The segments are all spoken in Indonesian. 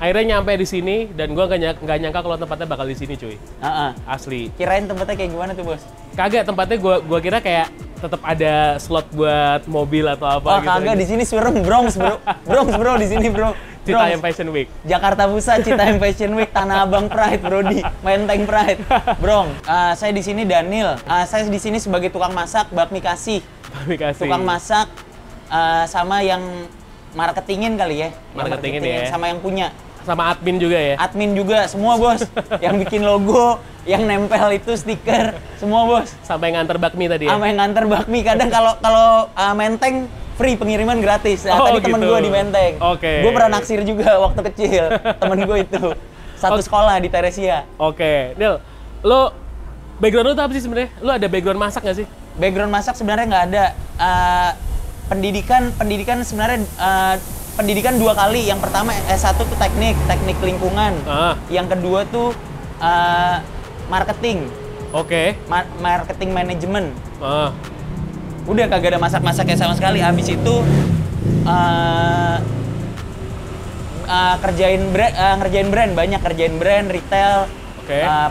akhirnya nyampe di sini dan gue nggak nyangka kalau tempatnya bakal di sini cuy. Asli. Kirain tempatnya kayak gimana tuh bos? Kagak, tempatnya gua kira kayak tetap ada slot buat mobil atau apa gitu. Kagak, di sini serem, Bronx bro di sini bro. Citayam Fashion Week. Jakarta Pusat, Citayam Fashion Week, Tanah Abang Pride, Brody, Menteng Pride. Bro, saya di sini Daniel. Saya di sini sebagai tukang masak bakmi kasih. Tukang masak sama yang marketingin kali ya. Marketingin ya. Sama yang punya. Sama admin juga ya? Admin juga, semua bos. Yang bikin logo, yang nempel itu stiker, semua bos. Sampai nganter bakmi tadi ya? Sampai nganter bakmi. Kadang kalau Menteng, free pengiriman gratis. Nah, tadi temen gitu. gue di Menteng. Oke. Gue pernah naksir juga waktu kecil. Temen gue itu. Satu sekolah di Teresia. Oke. Nil, lo background lo tuh apa sih sebenarnya? Lo ada background masak nggak sih? Background masak sebenarnya nggak ada. Pendidikan sebenarnya pendidikan 2 kali. Yang pertama S1 tuh teknik lingkungan. Yang kedua tuh marketing. Oke. Marketing manajemen. Udah kagak ada masak-masaknya sama sekali. Habis itu ngerjain brand, banyak kerjain brand, retail.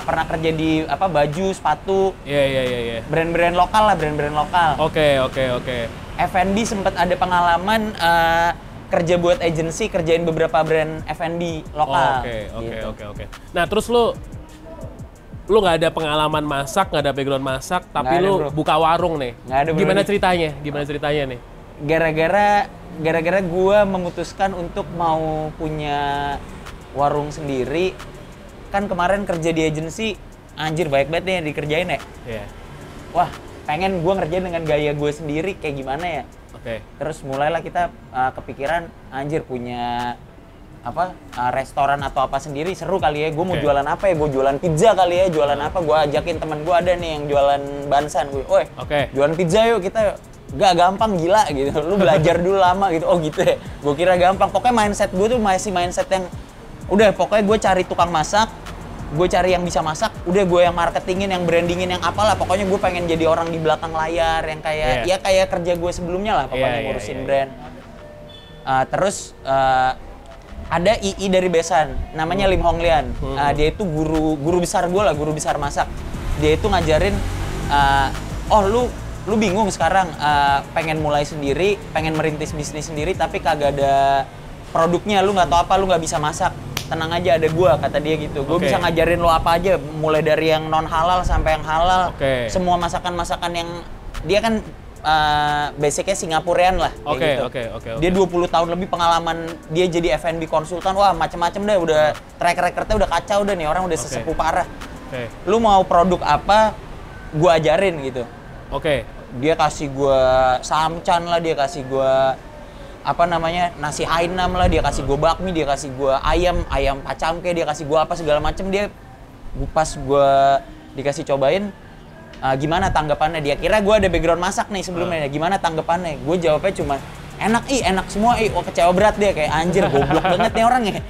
Pernah kerja di baju, sepatu. Iya. Brand-brand lokal lah, brand-brand lokal. Oke. F&B sempat ada pengalaman kerja buat agency, kerjain beberapa brand F&B lokal. Oke. Nah, terus lu nggak ada pengalaman masak, nggak ada background masak, tapi lu buka warung nih. Gimana ceritanya nih? Gara-gara gue memutuskan untuk mau punya warung sendiri. Kan kemarin kerja di agency, anjir baik banget nih dikerjain ya. Iya. Wah, pengen gue ngerjain dengan gaya gue sendiri kayak gimana ya. Terus mulailah kita kepikiran, anjir punya restoran atau apa sendiri seru kali ya. Gue mau jualan apa ya? Gue jualan pizza kali ya. Jualan apa? Gue ajakin temen gue ada nih yang jualan bansan. Gue, jualan pizza yuk kita. Gak gampang gila gitu. Lu belajar dulu lama gitu. Oh gitu ya. Gue kira gampang. Pokoknya mindset gue tuh masih mindset yang udah pokoknya gue cari tukang masak. Gue cari yang bisa masak, udah gue yang marketingin, yang brandingin, yang apalah. Pokoknya gue pengen jadi orang di belakang layar yang kayak ya kayak kerja gue sebelumnya lah, pokoknya ngurusin brand. Terus ada II dari Besan, namanya Lim Hong Lian. Dia itu guru besar gue lah, guru besar masak. Dia itu ngajarin, lu bingung sekarang pengen mulai sendiri, pengen merintis bisnis sendiri, tapi kagak ada produknya, lu nggak tahu apa, lu nggak bisa masak. Tenang aja, ada gua, kata dia gitu. Gue bisa ngajarin lo apa aja, mulai dari yang non halal sampai yang halal. Semua masakan-masakan yang dia kan basicnya Singaporean lah. Oke. Dia 20 tahun lebih pengalaman, dia jadi F&B konsultan. Wah, macem-macem deh, udah track recordnya udah kacau deh nih, orang udah sesepuh parah. Lu mau produk apa, gua ajarin gitu. Dia kasih gua samcan lah, dia kasih gua nasi Hainam lah, dia kasih gue bakmi, dia kasih gue ayam pacamke, dia kasih gue apa segala macem. Dia pas gue dikasih cobain, gimana tanggapannya? Dia kira gue ada background masak nih sebelumnya, gimana tanggapannya? Gue jawabnya cuma enak semua. Oh, kecewa berat dia, kayak anjir goblok banget nih orang ya.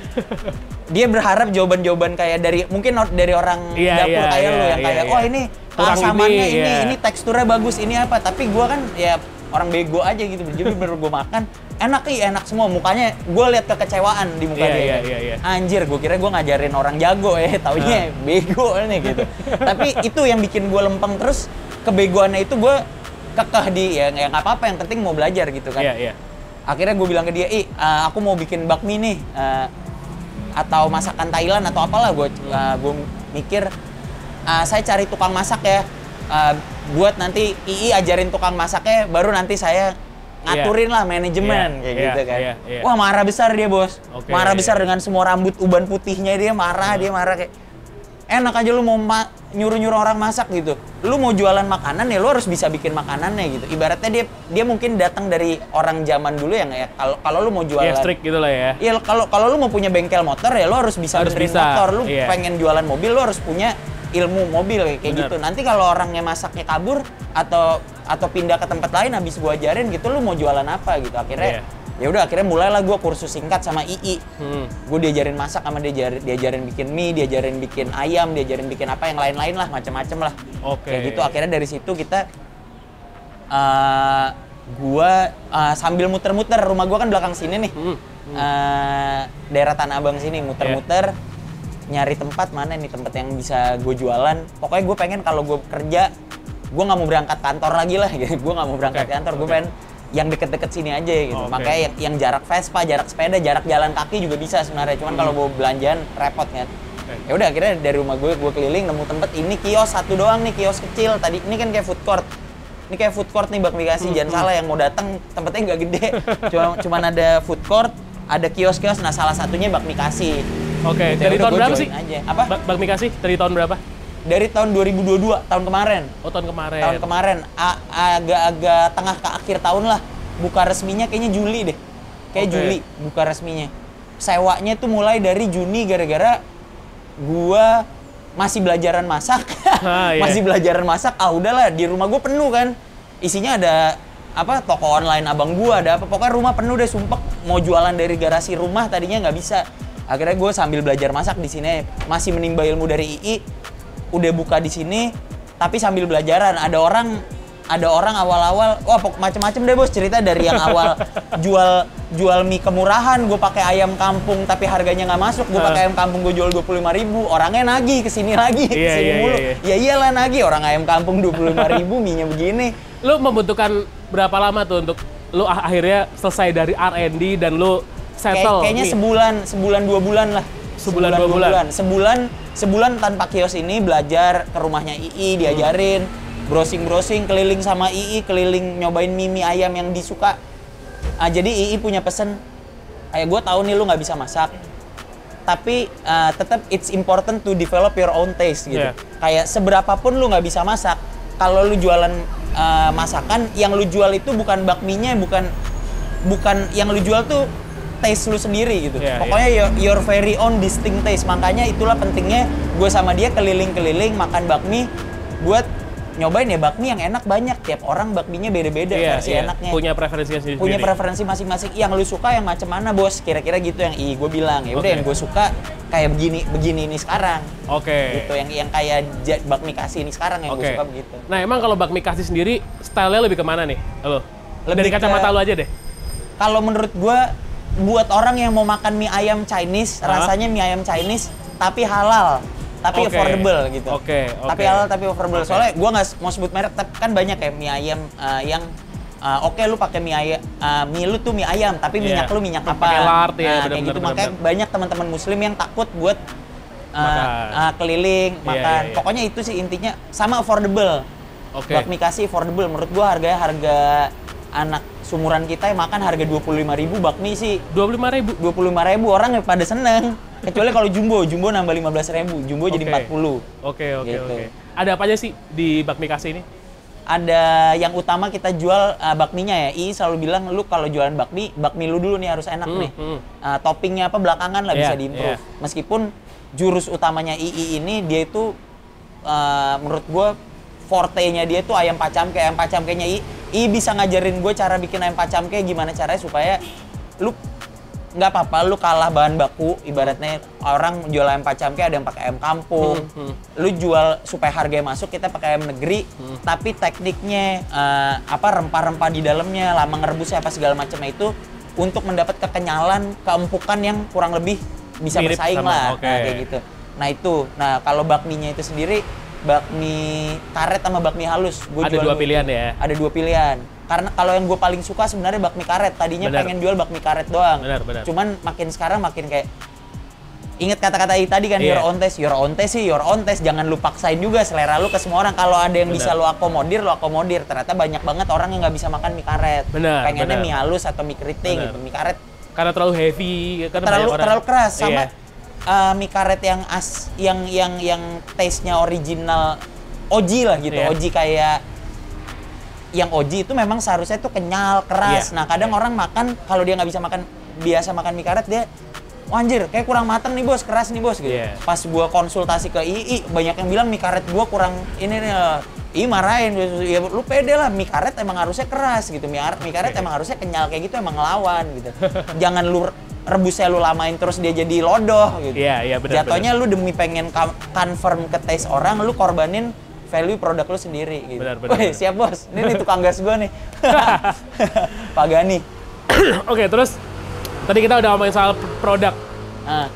Dia berharap jawaban-jawaban kayak mungkin dari orang dapur kayak lu yang kayak ini keasamannya ini teksturnya bagus, ini apa. Tapi gue kan ya orang bego aja gitu, jadi baru gue makan enak semua. Mukanya gue lihat kekecewaan di muka dia. Anjir, gue kira gue ngajarin orang jago ya, taunya bego nih gitu. Tapi itu yang bikin gue lempeng terus, kebegoannya itu gue kekeh di ya nggak apa-apa, yang penting mau belajar gitu kan. Akhirnya gue bilang ke dia, aku mau bikin bakmi nih, atau masakan Thailand atau apalah. Gue mikir, saya cari tukang masak ya. Buat nanti II ajarin tukang masaknya, baru nanti saya ngaturin lah manajemen kayak gitu kan. Wah, marah besar dia bos. Marah besar dengan semua rambut uban putihnya, dia marah kayak enak aja lu mau nyuruh orang masak gitu. Lu mau jualan makanan ya lu harus bisa bikin makanannya gitu. Ibaratnya dia mungkin datang dari orang zaman dulu yang ya kalau lu mau jualan strict gitu lah ya. Iya, kalau lu mau punya bengkel motor ya lu harus bisa benerin motor. Lu pengen jualan mobil lu harus punya ilmu mobil kayak gitu. Nanti kalau orangnya masaknya kabur atau pindah ke tempat lain habis gua ajarin gitu, lu mau jualan apa gitu. Akhirnya ya udah, akhirnya mulailah gua kursus singkat sama II. Gua diajarin masak sama diajarin bikin mie, diajarin bikin ayam, diajarin bikin apa yang lain-lain lah, macam-macam lah. Kayak gitu. Akhirnya dari situ kita gua sambil muter-muter, rumah gua kan belakang sini nih. daerah Tanah Abang sini, muter-muter nyari tempat mana nih tempat yang bisa gue jualan. Pokoknya gue pengen kalau gue kerja, gue nggak mau berangkat kantor lagi lah gitu. Gue nggak mau berangkat kantor, gue pengen yang deket-deket sini aja gitu. Makanya yang jarak Vespa, jarak sepeda, jarak jalan kaki juga bisa sebenarnya. Cuman kalau bawa belanjaan repot kan. Ya udah akhirnya dari rumah gue keliling nemu tempat, ini kios satu doang nih, kios kecil. Tadi ini kan kayak food court. Ini kayak food court nih Bakmi Kasih, jangan salah yang mau datang tempatnya nggak gede. Cuman ada food court, ada kios-kios, nah salah satunya Bakmi Kasih. Oke, dari tahun berapa sih? Aja. Apa? Bakmi Kasih dari tahun berapa? Dari tahun 2022, tahun kemarin. Oh, tahun kemarin. Tahun kemarin, agak-agak tengah ke akhir tahun lah. Buka resminya kayaknya Juli deh. Kayak Juli buka resminya. Sewanya tuh mulai dari Juni gara-gara gua masih belajaran masak. Masih belajaran masak, udahlah di rumah gua penuh kan. Isinya ada apa toko online abang gua, ada apa. Pokoknya rumah penuh deh, sumpek. Mau jualan dari garasi rumah tadinya nggak bisa. Akhirnya gue sambil belajar masak di sini, masih menimba ilmu dari II. Udah buka di sini, tapi sambil belajaran. Ada orang awal-awal, wah macem-macem deh bos cerita dari yang awal jual mie kemurahan, gue pakai ayam kampung tapi harganya nggak masuk, gue pakai ayam kampung gue jual 25.000, orangnya nagih kesini lagi, kesini mulu. Ya iyalah nagih, orang ayam kampung 25.000, mie-nya begini. Lu membutuhkan berapa lama tuh untuk lu akhirnya selesai dari R&D dan lu settle? Kayaknya sebulan 2 bulan lah. Sebulan 2 bulan? Sebulan tanpa kios ini, belajar ke rumahnya II, diajarin, browsing, keliling sama II, keliling nyobain mie ayam yang disuka. Jadi II punya pesen, kayak gue tahu nih lu nggak bisa masak, tapi tetap it's important to develop your own taste gitu. Kayak seberapapun lu nggak bisa masak, kalau lu jualan masakan, yang lu jual itu bukan bakminya, bukan yang lu jual tuh taste lu sendiri gitu. Pokoknya your very own distinct taste. Makanya itulah pentingnya gue sama dia keliling-keliling makan bakmi buat nyobain ya bakmi yang enak banyak. Tiap orang bakminya beda-beda versi enaknya. Punya preferensi sendiri. Punya preferensi masing-masing. Yang lu suka yang macam mana bos? Kira-kira gitu yang gue bilang. Ya udah yang gue suka kayak begini ini sekarang. Gitu yang kayak Bakmi Kasih ini sekarang yang gue suka begitu. Nah emang kalau Bakmi Kasih sendiri style-nya lebih kemana nih? Dari kacamata lu aja deh. Kalau menurut gue, buat orang yang mau makan mie ayam Chinese, rasanya mie ayam Chinese tapi halal, tapi affordable gitu. Tapi halal tapi affordable. Soalnya gue nggak mau sebut merek, tapi kan banyak ya mie ayam yang lu pakai mie ayam, mie lu tuh mie ayam, tapi minyak lu minyak apa? Pakai lard ya, kayak gitu. Makanya banyak teman-teman Muslim yang takut buat keliling makan. Pokoknya itu sih intinya, sama affordable. Bakmi Kasih affordable. Menurut gue harga anak sumuran kita yang makan harga 25.000 bakmi sih. 25.000? 25.000 orang pada seneng. Kecuali kalau jumbo nambah 15.000, jumbo jadi 40. Oke. Ada apa aja sih di Bakmi Kasih ini? Ada yang utama kita jual bakminya ya. II selalu bilang, lu kalau jualan bakmi lu dulu nih harus enak nih. Toppingnya apa belakangan lah bisa diimprove. Meskipun jurus utamanya II ini, dia itu menurut gue forte-nya dia tuh ayam pacamke. Ayam pacamkenya II bisa ngajarin gue cara bikin ayam pacamke, gimana caranya supaya lu nggak apa-apa lu kalah bahan baku. Ibaratnya orang jual ayam pacamke ada yang pakai ayam kampung, lu jual supaya harganya masuk, kita pakai ayam negeri, tapi tekniknya rempah-rempah di dalamnya, lama ngerebusnya apa segala macamnya itu untuk mendapat kekenyalan, keempukan yang kurang lebih bisa mirip bersaing lah. Kayak gitu. Nah itu, kalau bakminya itu sendiri, bakmi karet sama bakmi halus. Ada 2 pilihan ya? Ada 2 pilihan. Karena kalau yang gue paling suka sebenarnya bakmi karet. Tadinya pengen jual bakmi karet doang. Cuman makin sekarang makin kayak, inget kata-kata tadi kan, your own taste. Your own taste sih, your own taste. Jangan lu paksain juga selera lu ke semua orang. Kalau ada yang bisa lu akomodir, lu akomodir. Ternyata banyak banget orang yang nggak bisa makan mie karet. Pengennya mie halus atau mie keriting gitu. Mie karet karena terlalu heavy, kan terlalu keras. Sama mie karet yang taste-nya original OG lah gitu. OG kayak yang OG itu memang seharusnya itu kenyal, keras. Nah kadang orang makan, kalau dia nggak biasa makan mie karet, dia anjir kayak kurang mateng nih bos, keras nih bos gitu. Pas gua konsultasi ke II, banyak yang bilang mie karet gua kurang ini nih. II marahin, ya lu pede lah, mie karet emang harusnya keras gitu. Mie karet emang harusnya kenyal kayak gitu, emang ngelawan gitu. Jangan lu rebusnya lu lamain terus dia jadi lodoh gitu. Benar. Jatuhnya lu demi pengen confirm ke taste orang, lu korbanin value produk lu sendiri gitu. Wih, siap bos. Ini tukang gas gua nih. Pak Gani. Oke, terus Tadi kita udah ngomongin soal produk.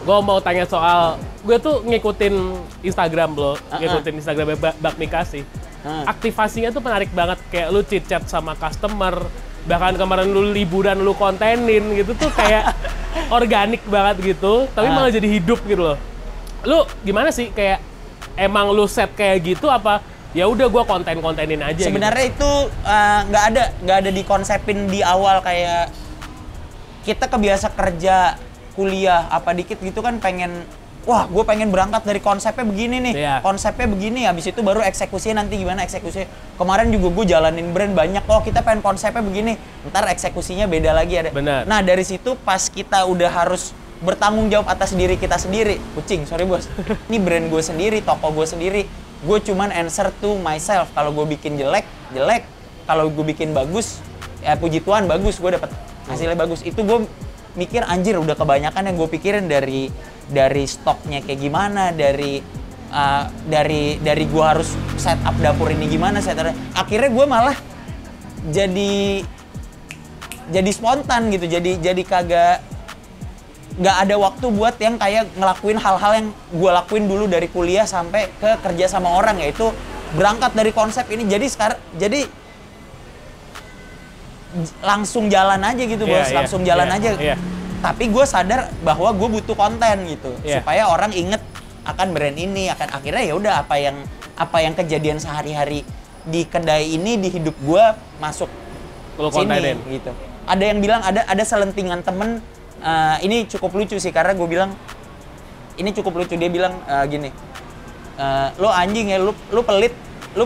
Gue mau tanya soal, gue tuh ngikutin Instagram lo, ngikutin Instagramnya Bakmi Kasih. Aktivasinya tuh menarik banget, kayak lu chit-chat sama customer, bahkan kemarin lu liburan lu kontenin gitu tuh kayak organik banget gitu, tapi malah jadi hidup gitu loh. Lu gimana sih, kayak emang lu set kayak gitu apa ya udah gue kontenin aja? Sebenarnya gitu? Itu nggak ada dikonsepin di awal, kayak kita kebiasa kerja kuliah apa dikit gitu kan, wah gue pengen berangkat dari konsepnya begini nih, konsepnya begini, habis itu baru eksekusinya nanti gimana eksekusinya. Kemarin juga gue jalanin brand banyak, kita pengen konsepnya begini, ntar eksekusinya beda lagi ada. Bener. Nah dari situ pas kita udah harus bertanggung jawab atas diri kita sendiri, kucing sorry bos, ini brand gue sendiri, toko gue sendiri, gue cuman answer to myself. Kalau gue bikin jelek, kalau gue bikin bagus, ya puji Tuhan bagus, gue dapet hasilnya bagus. Itu gue mikir anjir udah kebanyakan yang gue pikirin, dari stoknya kayak gimana, dari gue harus set up dapur ini gimana, akhirnya gue malah jadi spontan gitu, jadi nggak ada waktu buat yang kayak ngelakuin hal-hal yang gue lakuin dulu dari kuliah sampai ke kerja sama orang, yaitu berangkat dari konsep ini. Jadi langsung jalan aja gitu bos, langsung jalan aja. Tapi gue sadar bahwa gue butuh konten gitu, supaya orang inget akan brand ini, akan akhirnya ya udah apa yang kejadian sehari-hari di kedai ini, di hidup gue masuk sini gitu. Ada yang bilang ada selentingan temen, ini cukup lucu sih, karena gue bilang ini cukup lucu. Dia bilang gini, lo anjing ya, lu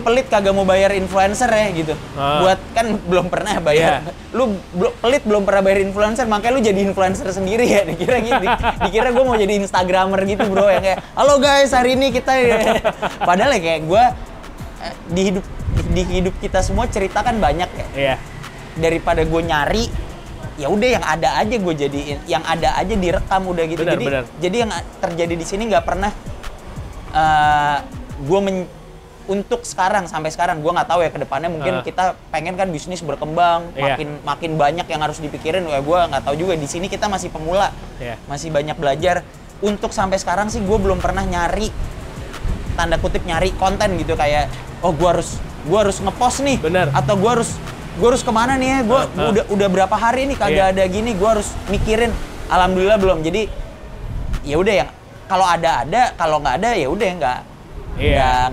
pelit kagak mau bayar influencer ya gitu. Buat kan belum pernah bayar. Lu pelit belum pernah bayar influencer, makanya lu jadi influencer sendiri ya. Dikira gue mau jadi Instagramer gitu bro, yang kayak halo guys hari ini kita padahal ya kayak gue di hidup kita semua cerita kan banyak ya. Daripada gue nyari, ya udah yang ada aja gue jadiin, yang ada aja direkam udah gitu. Jadi yang terjadi di sini nggak pernah untuk sekarang, sampai sekarang gue nggak tahu ya kedepannya, mungkin kita pengen kan bisnis berkembang, makin banyak yang harus dipikirin. Ya gue nggak tahu juga, di sini kita masih pemula, masih banyak belajar. Untuk sampai sekarang sih gue belum pernah nyari, tanda kutip nyari konten gitu, kayak oh gue harus ngepost nih, atau gue harus kemana nih ya, gue udah berapa hari nih kagak ada gini, gue harus mikirin. Alhamdulillah belum. Jadi ya udah, yang kalau ada, kalau nggak ada ya udah nggak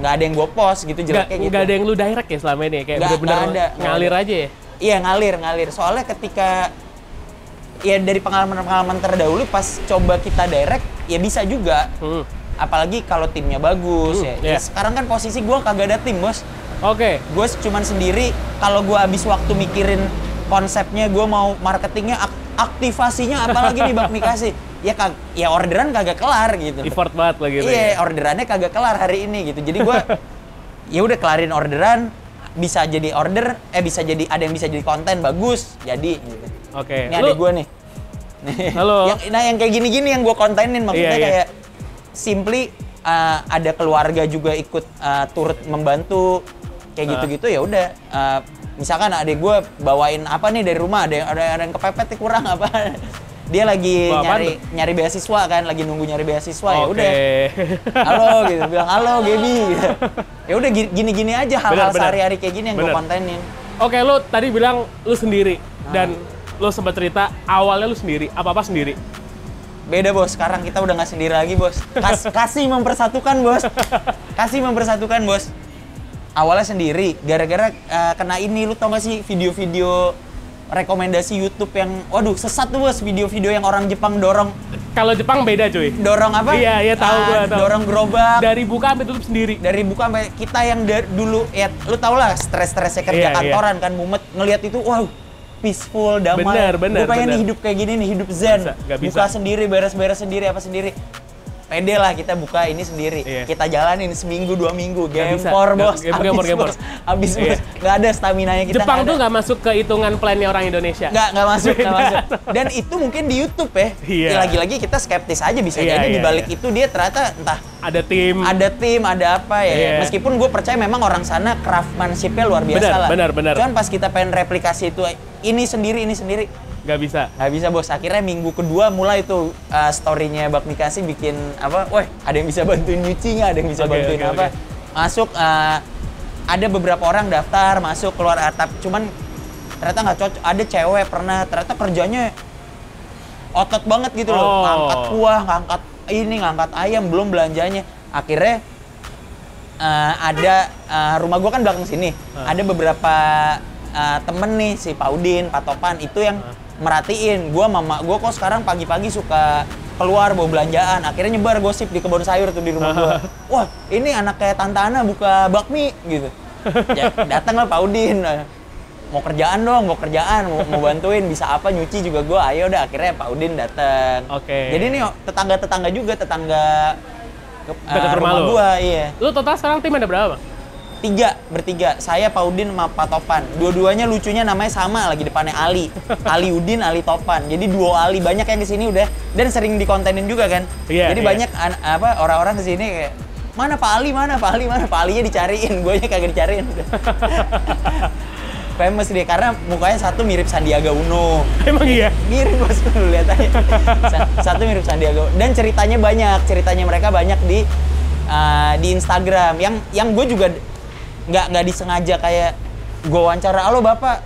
ada yang gue post gitu, jelek kayak gitu. Nggak ada yang lu direct ya selama ini, kayak bener-bener ngalir aja ya? Iya ngalir. Soalnya ketika ya dari pengalaman terdahulu, pas coba kita direct ya bisa juga. Apalagi kalau timnya bagus ya. Sekarang kan posisi gue kagak ada tim bos. Gue cuman sendiri. Kalau gue habis waktu mikirin konsepnya, gue mau marketingnya, aktivasinya apalagi nih Bakmi Kasih. Ya orderan kagak kelar gitu. Effort banget lah gitu. Iya, orderannya kagak kelar hari ini gitu. Jadi gue ya udah kelarin orderan, bisa jadi bisa jadi ada yang bisa jadi konten bagus, jadi gitu. Ini ada gue nih. Halo. yang kayak gini-gini yang gue kontenin, maksudnya kayak simply ada keluarga juga ikut turut membantu kayak gitu-gitu. Ya udah, misalkan adek gue bawain apa nih dari rumah, ada yang kepepet kurang apa. Dia lagi nyari beasiswa kan, lagi nunggu nyari beasiswa. Ya udah, halo gitu, bilang halo Gaby gitu. Ya udah gini-gini aja, hal-hal sehari-hari kayak gini yang gue kontenin. Lo tadi bilang lu sendiri, dan lo sempat cerita awalnya lu sendiri, apa sendiri? Beda bos, sekarang kita udah nggak sendiri lagi bos. Kasih mempersatukan bos, Awalnya sendiri, gara-gara kena ini, lu tau gak sih video-video rekomendasi YouTube yang, waduh sesat tuh bos, video-video yang orang Jepang dorong. Kalau Jepang beda cuy. Dorong apa? Iya tahu gua. Dorong gerobak. Dari buka sampai tutup sendiri. Dari buka sampai kita yang dulu, ya lu tau lah stres-stresnya kerja kantoran kan, mumet, ngelihat itu, wow peaceful, damai. Gue pengen hidup kayak gini nih, hidup zen. Buka sendiri, beres-beres sendiri, apa sendiri. Pede lah kita buka ini sendiri. Kita jalanin seminggu, 2 minggu. Gempor bos. Habis bos. Nggak ada staminanya kita. Jepang tuh nggak masuk ke hitungan plannya orang Indonesia. Nggak masuk. Dan itu mungkin di YouTube ya. Lagi-lagi kita skeptis aja, bisa jadi dibalik itu dia ternyata entah ada tim, ada apa ya. Meskipun gue percaya memang orang sana craftsmanship-nya luar biasa lah. Benar. Cuman pas kita pengen replikasi itu, ini sendiri. Nggak bisa? Nggak bisa bos. Akhirnya minggu kedua mulai tuh story-nya Bakmi Kasih bikin apa, wah ada yang bisa bantuin nyuci nggak, ada yang bisa bantuin apa. Masuk, ada beberapa orang daftar, masuk, keluar atap. Cuman ternyata nggak cocok. Ada cewek pernah, ternyata kerjanya otot banget gitu loh. Ngangkat kuah, ngangkat ini, ngangkat ayam, belum belanjanya. Akhirnya ada rumah gua kan belakang sini. Ada beberapa temen nih, si Pak Udin, Pak Topan, itu yang merhatiin gua, mama gua kok sekarang pagi-pagi suka keluar bawa belanjaan. Akhirnya nyebar gosip di kebun sayur tuh di rumah gua. Wah, ini anak kayak Tante Ana buka bakmi gitu. Ya, datang lah Pak Udin. Mau kerjaan dong, mau bantuin, bisa apa, nyuci juga gua. Ayo udah, akhirnya Pak Udin datang. Jadi nih tetangga-tetangga juga, tetangga dekat rumah lu? Gua, iya. Lu total sekarang tim ada berapa, Bang? Bertiga. Saya, Pak Udin, sama Pak Topan. Dua-duanya lucunya namanya sama, lagi depannya Ali. Ali Udin, Ali Topan. Jadi duo Ali, banyak yang kesini udah, dan sering dikontenin juga kan. Jadi banyak orang-orang kesini kayak, mana Pak Ali, mana Pak Ali, mana Pak Alinya dicariin, guanya kagak dicariin. Famous dia, karena mukanya satu mirip Sandiaga Uno. Emang iya? Mirip bos, lu lihat aja. Satu mirip Sandiaga Uno. Dan ceritanya mereka banyak di Instagram. Yang gue juga nggak disengaja kayak gue wawancara, halo bapak,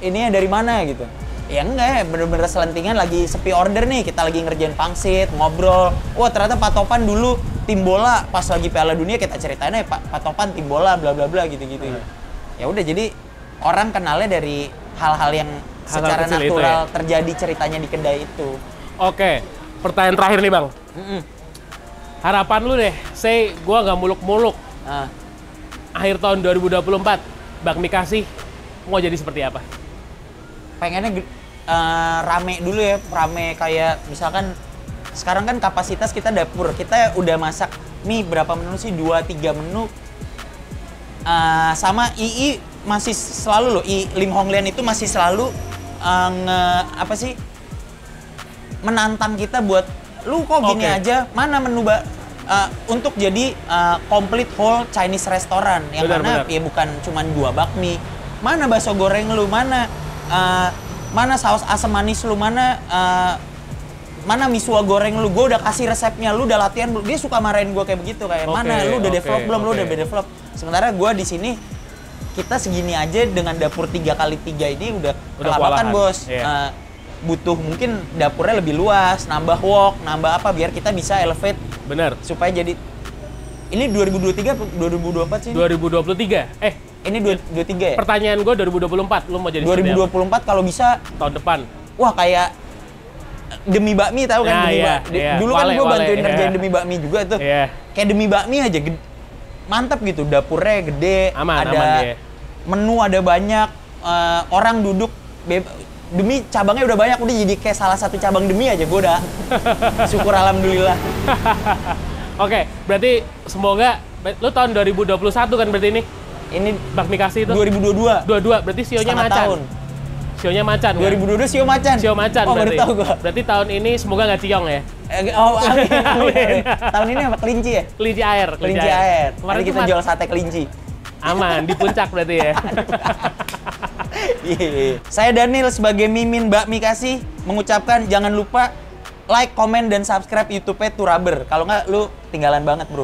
ininya dari mana gitu. Ya enggak ya, bener-bener selentingan lagi sepi order nih, kita lagi ngerjain pangsit, ngobrol. Wah ternyata Pak Topan dulu tim bola, pas lagi Piala Dunia kita ceritain aja Pak Topan tim bola, bla bla bla gitu-gitu. Ya udah, jadi orang kenalnya dari hal-hal yang secara natural terjadi ceritanya di kedai itu. Oke, pertanyaan terakhir nih Bang. Harapan lu deh, gua nggak muluk-muluk. Akhir tahun 2024, Bakmi Kasih mau jadi seperti apa? Pengennya rame dulu ya, rame kayak misalkan sekarang kan kapasitas kita dapur, kita udah masak mie berapa menu sih, 2-3 menu. Sama II masih selalu loh, Lim Hong Lian itu masih selalu menantang kita buat, lu kok gini aja, mana menu untuk jadi complete whole Chinese restaurant yang mana ya bukan cuma 2 bakmi, mana bakso goreng lu, mana saus asam manis lu, mana misua goreng lu, gue udah kasih resepnya, lu udah latihan belum? Dia suka marahin gue kayak begitu, kayak mana lu udah develop belum, lu udah develop. Sementara gue di sini kita segini aja dengan dapur 3x3 ini udah kelabakan bos. Butuh mungkin dapurnya lebih luas, nambah wok, nambah apa biar kita bisa elevate. Bener. Supaya jadi, ini 2023 2024 sih? 2023. Ini 23 ya? Pertanyaan gue 2024, lu mau jadi 2024 kalau bisa tahun depan. Wah kayak Demi Bakmi, tahu kan Demi Bakmi. Dulu kan gue bantuin ngerjain Demi Bakmi juga tuh. Kayak Demi Bakmi aja mantap gitu, dapurnya gede, ada menu ada banyak, orang duduk Demi cabangnya udah banyak, udah jadi kayak salah satu cabang Demi aja gue udah syukur alhamdulillah. Oke, berarti semoga lu tahun 2021 kan berarti ini? Ini Bakmi Kasih itu 2022. 22, berarti sionya macan. Tahun. Sionya macan. 2022 sio macan. Sio macan. Oh, baru tahu gua. Berarti tahun ini semoga nggak ciong ya. Amin. Tahun ini apa, kelinci ya? Kelinci air. Kelinci air. Mari kita jual sate kelinci. Aman di puncak berarti ya. Saya Daniel sebagai Mimin Bakmi Kasih mengucapkan jangan lupa like, komen, dan subscribe YouTube-nya Turaber. Kalau nggak lu tinggalan banget bro.